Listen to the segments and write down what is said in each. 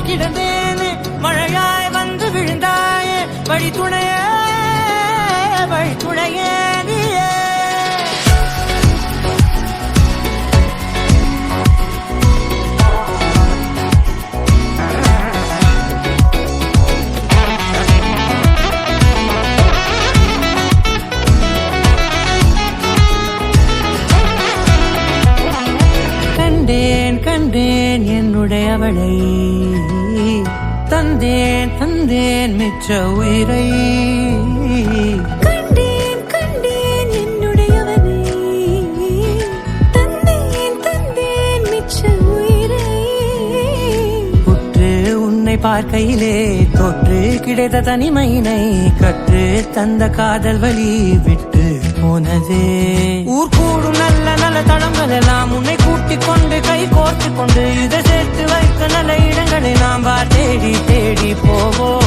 கிடந்தேனே மழையாய் வந்து விழுந்தாயே வழி துணையே நீயே கண்டேன் என்னுடையவளை தந்தேன் மிச்ச உயிரை கண்டேன் என்னுடையவனை தந்தேன் மிச்ச உயிரை உற்று உன்னை பார்க்கையிலே தொற்று கிடைத்த தனிமையினை கற்று தந்த காதல் வழி விட்டு போனதே ஊர் கூடும் நல்ல தளங்கள் எல்லாம் உன்னை கூட்டிக் கொண்டு கை கோர்த்து கொண்டு இதை சேர்த்து வைக்க நல்ல இடங்களை நாம் தேடி போவோம்.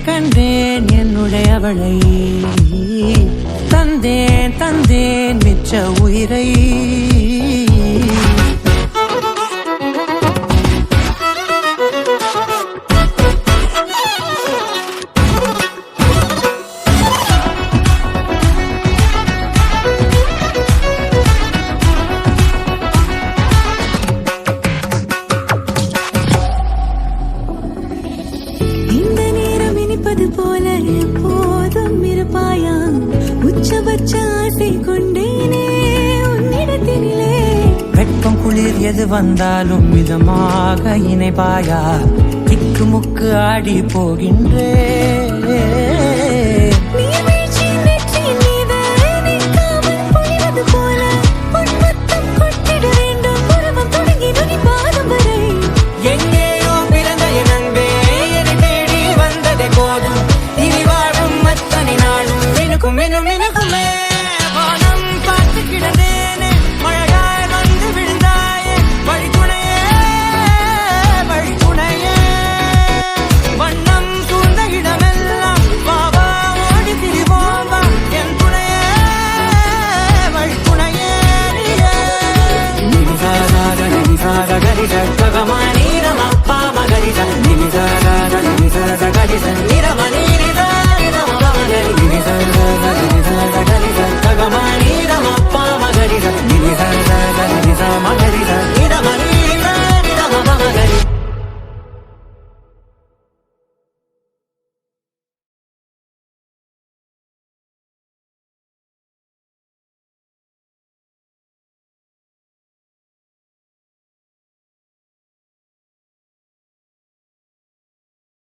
கண்டேன் என்னுடையவளை தந்தேன் மிச்ச உயிரை போல எப்போதும் இருப்பாயா உச்சபட்ச ஆசை கொண்டேனே உன்னிடத்தினிலே வெப்பம் குளிர் எது வந்தாலும் மிதமாக இணைப்பாயா திக்குமுக்கு ஆடி போகின்றே da da da da